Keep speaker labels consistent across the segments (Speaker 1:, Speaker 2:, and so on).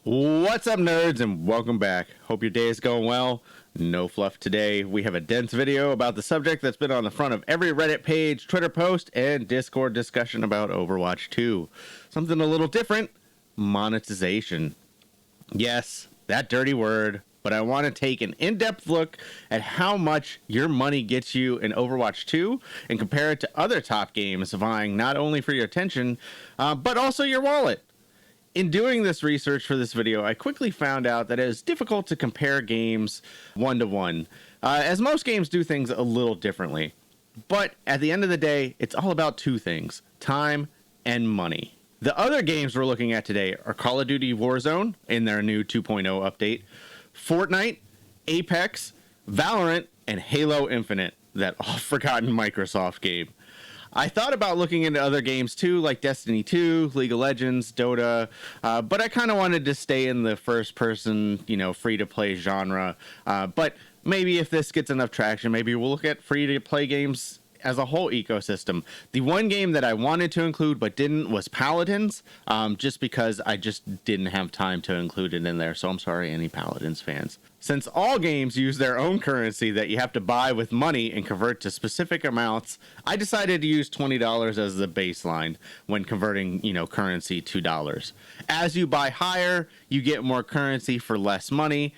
Speaker 1: What's up, nerds, and welcome back. Hope your day is going well. No fluff today. We have a dense video about the subject that's been on the front of every Reddit page, Twitter post, and Discord discussion about Overwatch 2. Something a little different: monetization. Yes, that dirty word, but I want to take an in-depth look at how much your money gets you in Overwatch 2 and compare it to other top games vying not only for your attention, but also your wallet. In doing this research for this video, I quickly found out that it is difficult to compare games one-to-one, as most games do things a little differently. But at the end of the day, it's all about two things: time and money. The other games we're looking at today are Call of Duty Warzone in their new 2.0 update, Fortnite, Apex, Valorant, and Halo Infinite, that oft-forgotten Microsoft game. I thought about looking into other games too, like Destiny 2, League of Legends, Dota, but I kind of wanted to stay in the first-person, free-to-play genre. But maybe if this gets enough traction, maybe we'll look at free-to-play games as a whole ecosystem. The one game that I wanted to include but didn't was Paladins, just because I just didn't have time to include it in there. So I'm sorry, any Paladins fans. Since all games use their own currency that you have to buy with money and convert to specific amounts, I decided to use $20 as the baseline when converting, currency to dollars. As you buy higher, you get more currency for less money,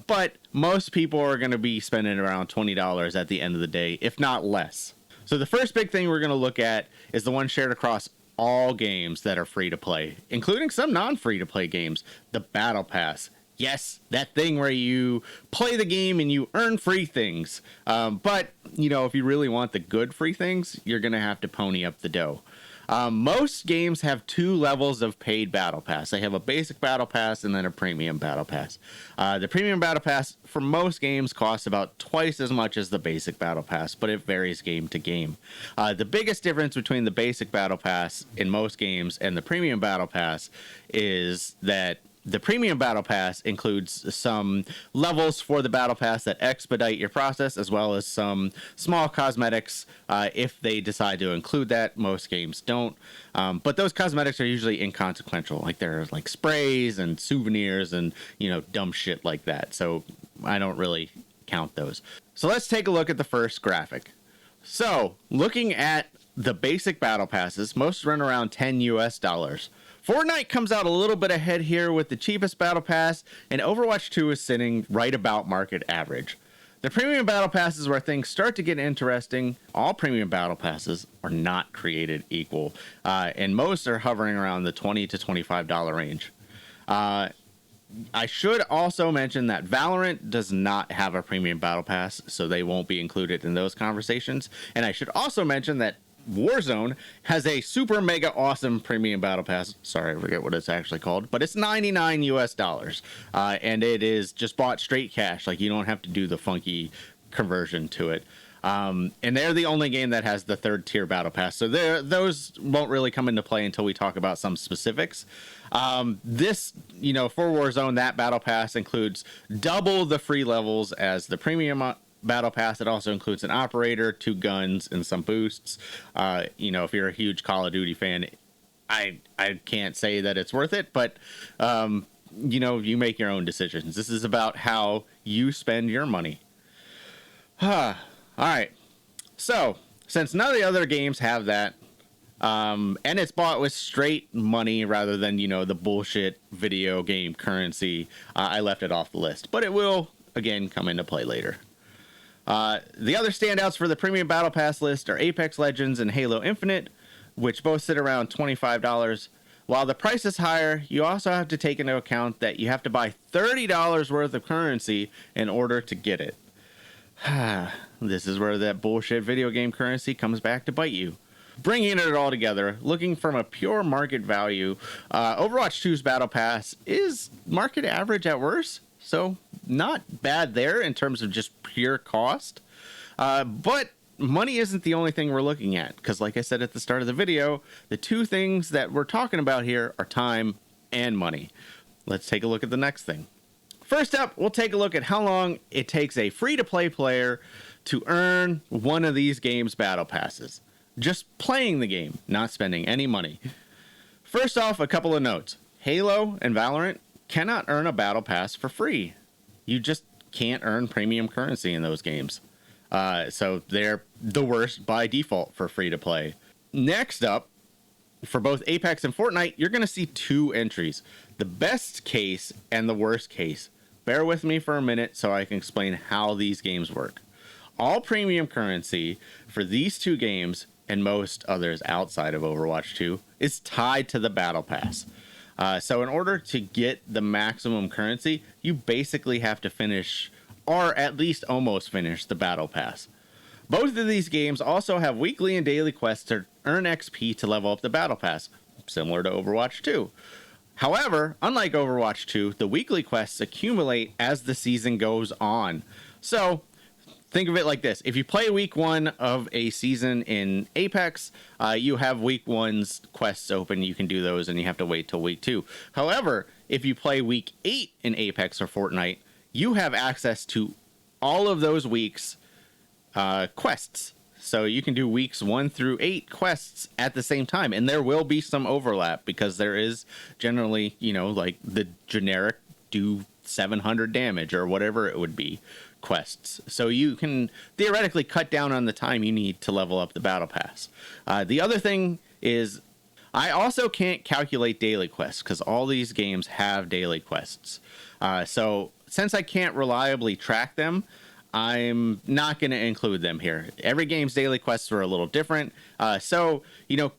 Speaker 1: but most people are going to be spending around $20 at the end of the day, if not less. So the first big thing we're going to look at is the one shared across all games that are free to play, including some non-free to play games, the Battle Pass. Yes, that thing where you play the game and you earn free things. But, if you really want the good free things, you're going to have to pony up the dough. Most games have two levels of paid Battle Pass. They have a basic Battle Pass and then a premium Battle Pass. The premium Battle Pass for most games costs about twice as much as the basic Battle Pass, but it varies game to game. The biggest difference between the basic Battle Pass in most games and the premium Battle Pass is that the premium Battle Pass includes some levels for the Battle Pass that expedite your process, as well as some small cosmetics if they decide to include that. Most games don't. But those cosmetics are usually inconsequential. Like there's like sprays and souvenirs and, dumb shit like that. So I don't really count those. So let's take a look at the first graphic. So looking at the basic Battle Passes, most run around $10 US. Fortnite comes out a little bit ahead here with the cheapest Battle Pass, and Overwatch 2 is sitting right about market average. The premium Battle Pass is where things start to get interesting. All premium Battle Passes are not created equal, and most are hovering around the $20 to $25 range. I should also mention that Valorant does not have a premium Battle Pass, so they won't be included in those conversations. And I should also mention that Warzone has a super mega awesome premium Battle Pass. Sorry, I forget what it's actually called, but it's $99 US, and it is just bought straight cash. Like, you don't have to do the funky conversion to it. And they're the only game that has the third tier Battle Pass, so those won't really come into play until we talk about some specifics. This, for Warzone, that Battle Pass includes double the free levels as the premium Battle Pass. It also includes an operator, 2 guns, and some boosts. If you're a huge Call of Duty fan, I can't say that it's worth it, but you make your own decisions. This is about how you spend your money. All right. So since none of the other games have that, and it's bought with straight money rather than the bullshit video game currency, I left it off the list, but it will again come into play later. The other standouts for the premium Battle Pass list are Apex Legends and Halo Infinite, which both sit around $25. While the price is higher, you also have to take into account that you have to buy $30 worth of currency in order to get it. This is where that bullshit video game currency comes back to bite you. Bringing it all together, looking from a pure market value, Overwatch 2's Battle Pass is market average at worst. So not bad there in terms of just pure cost. But money isn't the only thing we're looking at, because like I said at the start of the video, the two things that we're talking about here are time and money. Let's take a look at the next thing. First up, we'll take a look at how long it takes a free-to-play player to earn one of these games' Battle Passes. Just playing the game, not spending any money. First off, a couple of notes. Halo and Valorant cannot earn a battle pass for free. You just can't earn premium currency in those games. So they're the worst by default for free to play. Next up, for both Apex and Fortnite, you're going to see two entries, the best case and the worst case. Bear with me for a minute so I can explain how these games work. All premium currency for these two games, and most others outside of Overwatch 2, is tied to the battle pass. So in order to get the maximum currency, you basically have to finish, or at least almost finish, the battle pass. Both of these games also have weekly and daily quests to earn XP to level up the battle pass, similar to Overwatch 2. However, unlike Overwatch 2, the weekly quests accumulate as the season goes on. So think of it like this. If you play week 1 of a season in Apex, you have week 1's quests open. You can do those and you have to wait till week 2. However, if you play week 8 in Apex or Fortnite, you have access to all of those weeks' quests. So you can do weeks 1 through 8 quests at the same time. And there will be some overlap because there is generally, like the generic do 700 damage or whatever it would be quests. So you can theoretically cut down on the time you need to level up the battle pass. The other thing is I also can't calculate daily quests because all these games have daily quests. So since I can't reliably track them, I'm not going to include them here. Every game's daily quests are a little different. So,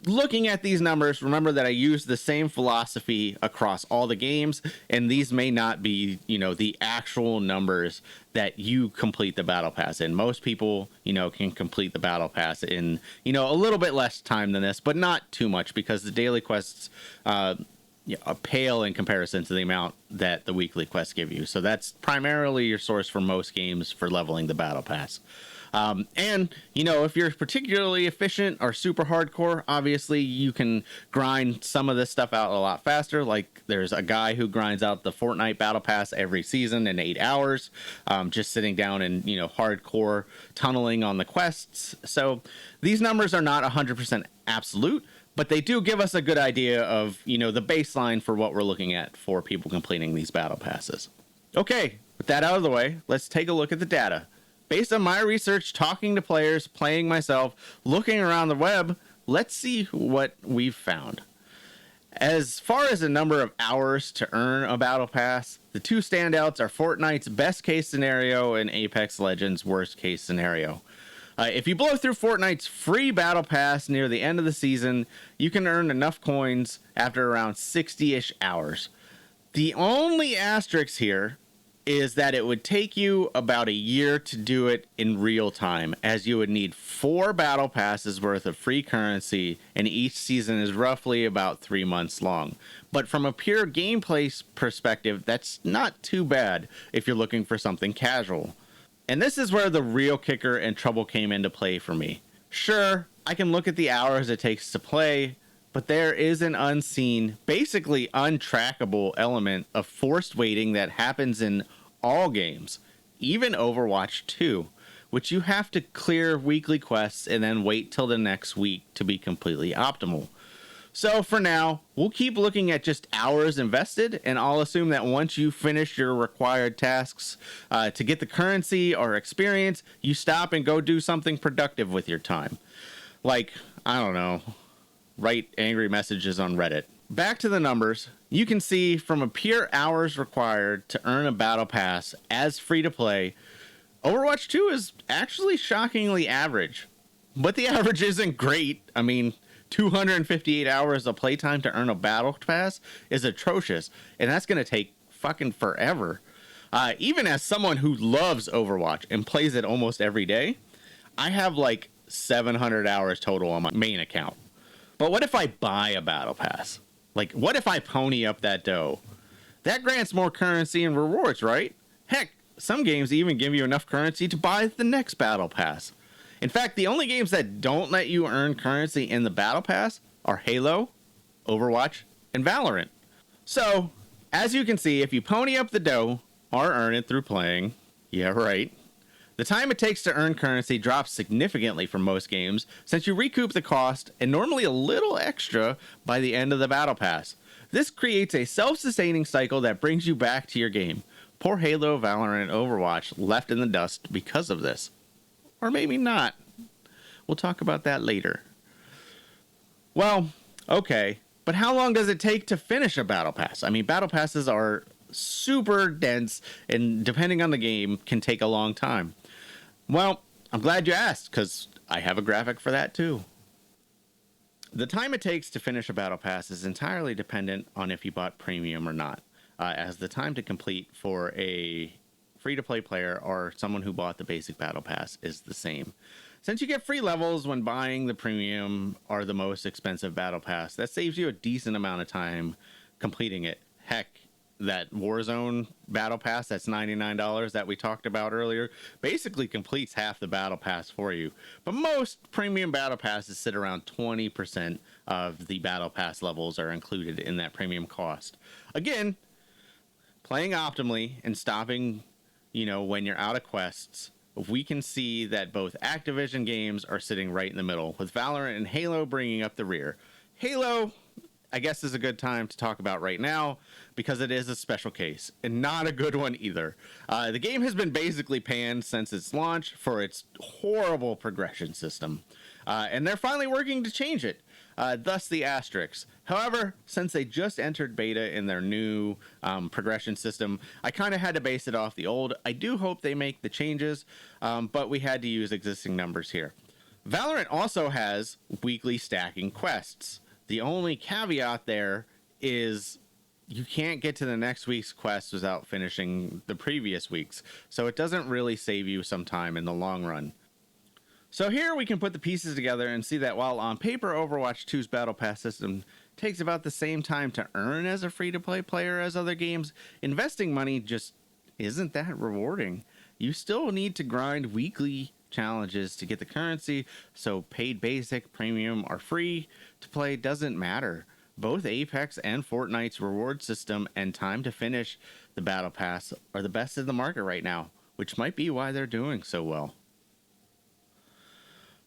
Speaker 1: looking at these numbers, remember that I use the same philosophy across all the games, and these may not be, the actual numbers that you complete the battle pass in. Most people, can complete the battle pass in, a little bit less time than this, but not too much because the daily quests, pale in comparison to the amount that the weekly quests give you. So that's primarily your source for most games for leveling the battle pass. And, if you're particularly efficient or super hardcore, obviously you can grind some of this stuff out a lot faster. Like there's a guy who grinds out the Fortnite battle pass every season in 8 hours, just sitting down and, hardcore tunneling on the quests. So these numbers are not 100% absolute, but they do give us a good idea of, the baseline for what we're looking at for people completing these battle passes. Okay, with that out of the way, let's take a look at the data. Based on my research, talking to players, playing myself, looking around the web, let's see what we've found. As far as the number of hours to earn a battle pass, the two standouts are Fortnite's best case scenario and Apex Legends' worst case scenario. If you blow through Fortnite's free battle pass near the end of the season, you can earn enough coins after around 60-ish hours. The only asterisk here is that it would take you about a year to do it in real time, as you would need 4 battle passes worth of free currency, and each season is roughly about 3 months long. But from a pure gameplay perspective, that's not too bad if you're looking for something casual. And this is where the real kicker and trouble came into play for me. Sure, I can look at the hours it takes to play, but there is an unseen, basically untrackable element of forced waiting that happens in all games, even Overwatch 2, which you have to clear weekly quests and then wait till the next week to be completely optimal. So for now, we'll keep looking at just hours invested, and I'll assume that once you finish your required tasks to get the currency or experience, you stop and go do something productive with your time. Like, I don't know, write angry messages on Reddit. Back to the numbers, you can see from a pure hours required to earn a battle pass as free to play, Overwatch 2 is actually shockingly average. But the average isn't great. I mean, 258 hours of playtime to earn a battle pass is atrocious, and that's going to take fucking forever. Even as someone who loves Overwatch and plays it almost every day, I have like 700 hours total on my main account. But what if I buy a battle pass? Like, what if I pony up that dough? That grants more currency and rewards, right? Heck, some games even give you enough currency to buy the next battle pass. In fact, the only games that don't let you earn currency in the battle pass are Halo, Overwatch, and Valorant. So, as you can see, if you pony up the dough or earn it through playing, yeah, right, the time it takes to earn currency drops significantly for most games, since you recoup the cost and normally a little extra by the end of the battle pass. This creates a self-sustaining cycle that brings you back to your game. Poor Halo, Valorant, and Overwatch left in the dust because of this. Or maybe not. We'll talk about that later. Well, okay, but how long does it take to finish a battle pass? I mean, battle passes are super dense and depending on the game can take a long time. Well, I'm glad you asked because I have a graphic for that too. The time it takes to finish a battle pass is entirely dependent on if you bought premium or not, as the time to complete for a free-to-play player or someone who bought the basic battle pass is the same. Since you get free levels when buying the premium or the most expensive battle pass, that saves you a decent amount of time completing it. Heck, that Warzone battle pass that's $99 that we talked about earlier basically completes half the battle pass for you. But most premium battle passes sit around 20% of the battle pass levels are included in that premium cost. Again, playing optimally and stopping, when you're out of quests, we can see that both Activision games are sitting right in the middle, with Valorant and Halo bringing up the rear. Halo, I guess, is a good time to talk about right now because it is a special case and not a good one either. The game has been basically panned since its launch for its horrible progression system, and they're finally working to change it. Thus the asterisks. However, since they just entered beta in their new progression system, I kind of had to base it off the old. I do hope they make the changes, but we had to use existing numbers here. Valorant also has weekly stacking quests. The only caveat there is you can't get to the next week's quest without finishing the previous week's, so it doesn't really save you some time in the long run. So here we can put the pieces together and see that while on paper Overwatch 2's Battle Pass system takes about the same time to earn as a free-to-play player as other games, investing money just isn't that rewarding. You still need to grind weekly challenges to get the currency, so paid basic, premium, or free to play doesn't matter. Both Apex and Fortnite's reward system and time to finish the Battle Pass are the best in the market right now, which might be why they're doing so well.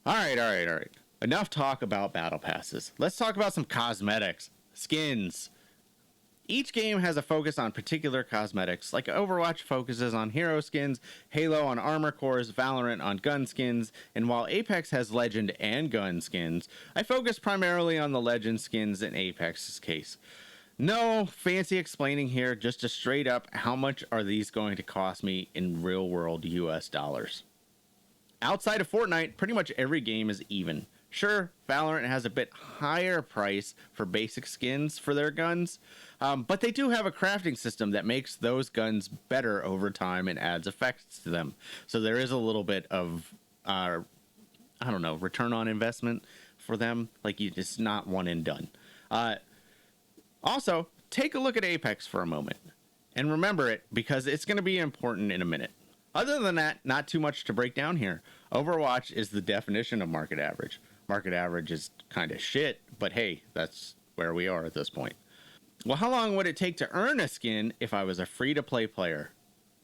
Speaker 1: All right. Enough talk about battle passes. Let's talk about some cosmetics, skins. Each game has a focus on particular cosmetics, like Overwatch focuses on hero skins, Halo on armor cores, Valorant on gun skins, and while Apex has legend and gun skins, I focus primarily on the legend skins in Apex's case. No fancy explaining here, just a straight up how much are these going to cost me in real world US dollars. Outside of Fortnite, pretty much every game is even. Sure, Valorant has a bit higher price for basic skins for their guns, but they do have a crafting system that makes those guns better over time and adds effects to them. So there is a little bit of, return on investment for them. Like, it's not one and done. Also, take a look at Apex for a moment and remember it because it's going to be important in a minute. Other than that, not too much to break down here. Overwatch is the definition of market average. Market average is kind of shit, but hey, that's where we are at this point. Well, how long would it take to earn a skin if I was a free-to-play player?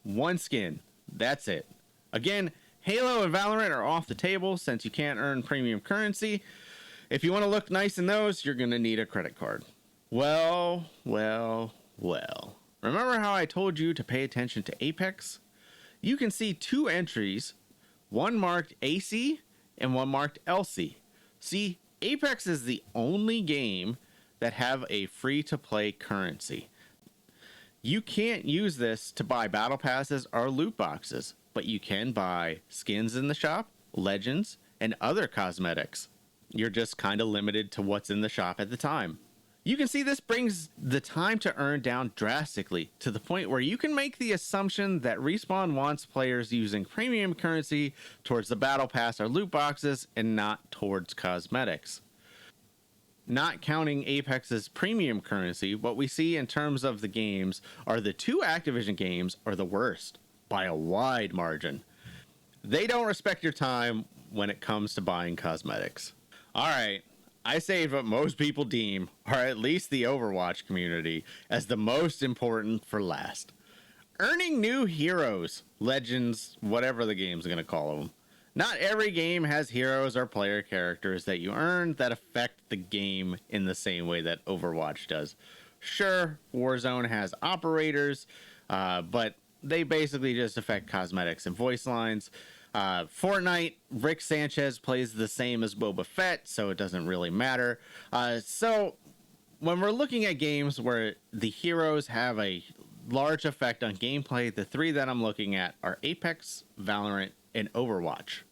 Speaker 1: One skin. That's it. Again, Halo and Valorant are off the table since you can't earn premium currency. If you want to look nice in those, you're going to need a credit card. Well. Remember how I told you to pay attention to Apex? You can see two entries, one marked AC and one marked LC. See, Apex is the only game that have a free-to-play currency. You can't use this to buy battle passes or loot boxes, but you can buy skins in the shop, legends, and other cosmetics. You're just kind of limited to what's in the shop at the time. You can see this brings the time to earn down drastically to the point where you can make the assumption that Respawn wants players using premium currency towards the battle pass or loot boxes and not towards cosmetics. Not counting Apex's premium currency, what we see in terms of the games are the two Activision games are the worst by a wide margin. They don't respect your time when it comes to buying cosmetics. All right. I saved what most people deem, or at least the Overwatch community, as the most important for last. Earning new heroes, legends, whatever the game's going to call them. Not every game has heroes or player characters that you earn that affect the game in the same way that Overwatch does. Sure, Warzone has operators, but they basically just affect cosmetics and voice lines. Fortnite, Rick Sanchez plays the same as Boba Fett, so it doesn't really matter. So when we're looking at games where the heroes have a large effect on gameplay, the three that I'm looking at are Apex, Valorant, and Overwatch.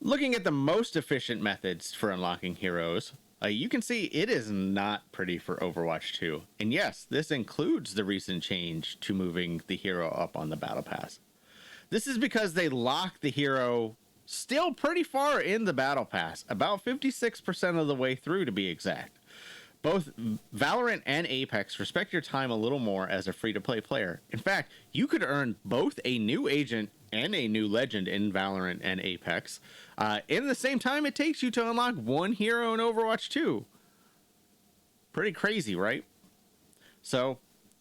Speaker 1: Looking at the most efficient methods for unlocking heroes, you can see it is not pretty for Overwatch 2. And yes, this includes the recent change to moving the hero up on the Battle Pass. This is because they lock the hero still pretty far in the Battle Pass, about 56% of the way through to be exact. Both Valorant and Apex respect your time a little more as a free-to-play player. In fact, you could earn both a new agent and a new legend in Valorant and Apex in the same time it takes you to unlock one hero in Overwatch 2. Pretty crazy, right? So,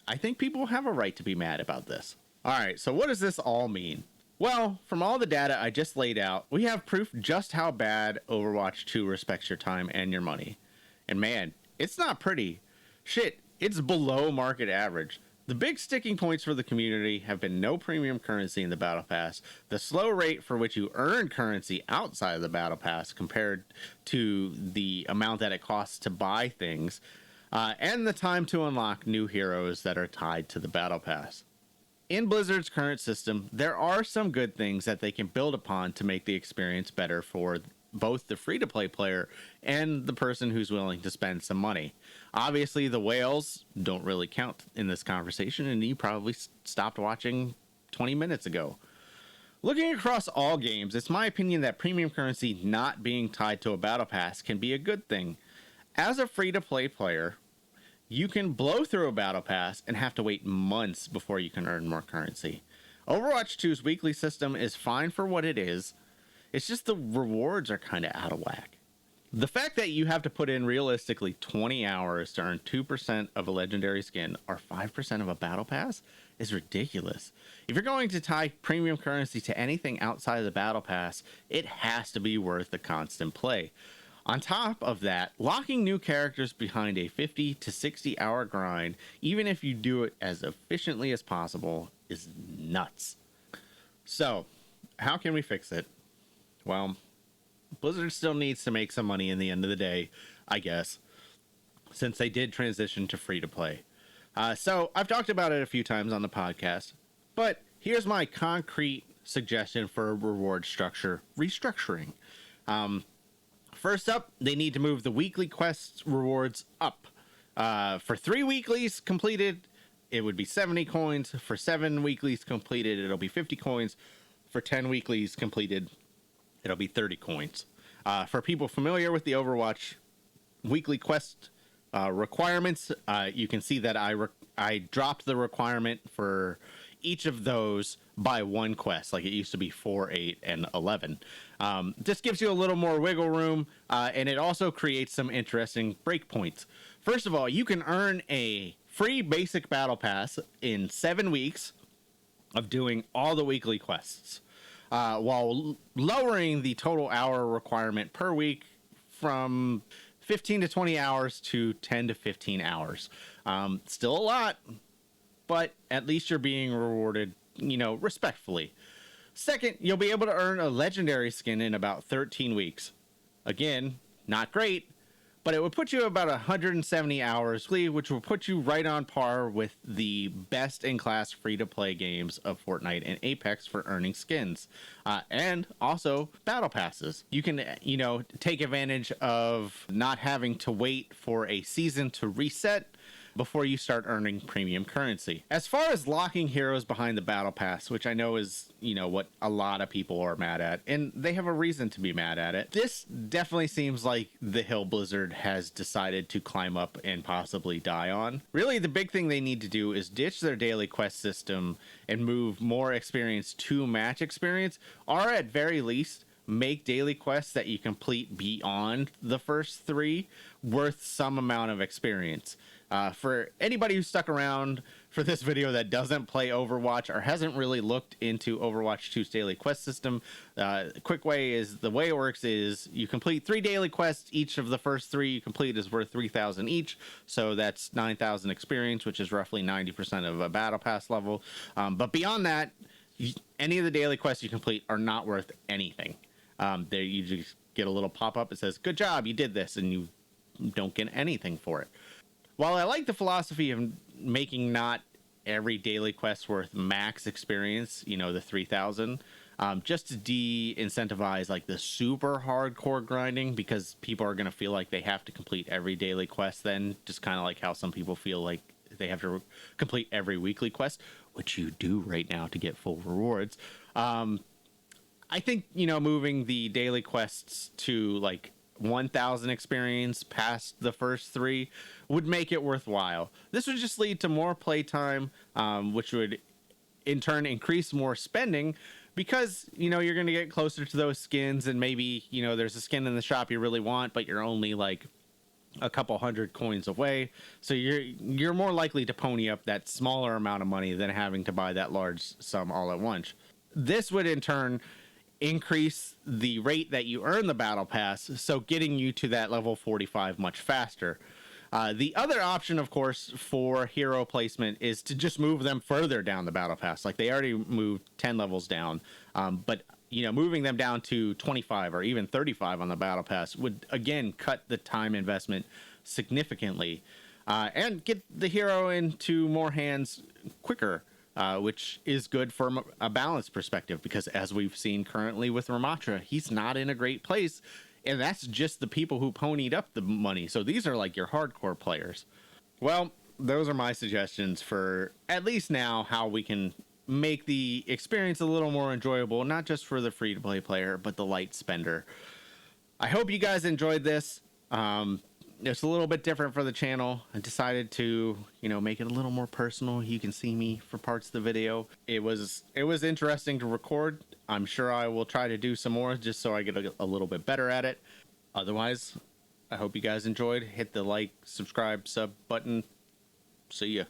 Speaker 1: I think people have a right to be mad about this. Alright, so what does this all mean? Well, from all the data I just laid out, we have proof just how bad Overwatch 2 respects your time and your money. And man, it's not pretty. Shit, it's below market average. The big sticking points for the community have been no premium currency in the Battle Pass, the slow rate for which you earn currency outside of the Battle Pass compared to the amount that it costs to buy things, and the time to unlock new heroes that are tied to the Battle Pass. In Blizzard's current system, there are some good things that they can build upon to make the experience better for both the free-to-play player and the person who's willing to spend some money. Obviously, the whales don't really count in this conversation, and you probably stopped watching 20 minutes ago. Looking across all games, it's my opinion that premium currency not being tied to a battle pass can be a good thing. As a free-to-play player, you can blow through a battle pass and have to wait months before you can earn more currency. Overwatch 2's weekly system is fine for what it is. It's just the rewards are kind of out of whack. The fact that you have to put in realistically 20 hours to earn 2% of a legendary skin or 5% of a battle pass is ridiculous. If you're going to tie premium currency to anything outside of the battle pass, it has to be worth the constant play. On top of that, locking new characters behind a 50 to 60 hour grind, even if you do it as efficiently as possible, is nuts. So, how can we fix it? Well, Blizzard still needs to make some money in the end of the day, I guess, since they did transition to free-to-play. So, I've talked about it a few times on the podcast, but here's my concrete suggestion for a reward structure restructuring. First up, they need to move the weekly quests rewards up. For 3 weeklies completed, it would be 70 coins. For 7 weeklies completed, it'll be 50 coins. For 10 weeklies completed, it'll be 30 coins. For people familiar with the Overwatch weekly quest requirements, you can see that I dropped the requirement for each of those by 1 quest, like it used to be 4, 8, and 11. This gives you a little more wiggle room, and it also creates some interesting breakpoints. First of all, you can earn a free basic battle pass in 7 weeks of doing all the weekly quests, while lowering the total hour requirement per week from 15 to 20 hours to 10 to 15 hours. Still a lot, but at least you're being rewarded, respectfully. Second, you'll be able to earn a legendary skin in about 13 weeks. Again, not great, but it would put you about 170 hours, which will put you right on par with the best-in-class free-to-play games of Fortnite and Apex for earning skins. And also, battle passes. You can, take advantage of not having to wait for a season to reset before you start earning premium currency. As far as locking heroes behind the battle pass, which I know is, what a lot of people are mad at, and they have a reason to be mad at it. This definitely seems like the hill Blizzard has decided to climb up and possibly die on. Really, the big thing they need to do is ditch their daily quest system and move more experience to match experience, or at very least, make daily quests that you complete beyond the first 3 worth some amount of experience. For anybody who stuck around for this video that doesn't play Overwatch or hasn't really looked into Overwatch 2's daily quest system, quick way is, the way it works is you complete 3 daily quests. Each of the first 3 you complete is worth 3,000 each. So that's 9,000 experience, which is roughly 90% of a battle pass level. But beyond that, any of the daily quests you complete are not worth anything. You just get a little pop-up that says, good job, you did this, and you don't get anything for it. While I like the philosophy of making not every daily quest worth max experience, you know, the 3,000, just to de-incentivize like the super hardcore grinding, because people are going to feel like they have to complete every daily quest then, just kind of like how some people feel like they have to complete every weekly quest, which you do right now to get full rewards. I think, you know, moving the daily quests to like 1,000 experience past the first 3 would make it worthwhile. This would just lead to more playtime, which would in turn increase more spending, because, you know, you're going to get closer to those skins, and maybe, you know, there's a skin in the shop you really want, but you're only like a couple hundred coins away, so you're more likely to pony up that smaller amount of money than having to buy that large sum all at once. This would in turn increase the rate that you earn the battle pass, so getting you to that level 45 much faster. The other option, of course, for hero placement is to just move them further down the battle pass. Like, they already moved 10 levels down, but, you know, moving them down to 25 or even 35 on the battle pass would again cut the time investment significantly, and get the hero into more hands quicker. Which is good from a balance perspective, because as we've seen currently with Ramatra, he's not in a great place, and that's just the people who ponied up the money. So these are like your hardcore players. Well, those are my suggestions for, at least now, how we can make the experience a little more enjoyable, not just for the free-to-play player, but the light spender. I hope you guys enjoyed this. It's a little bit different for the channel. I decided to, you know, make it a little more personal. You can see me for parts of the video. It was interesting to record. I'm sure I will try to do some more just so I get a little bit better at it. Otherwise, I hope you guys enjoyed. Hit the like, subscribe, sub button. See ya.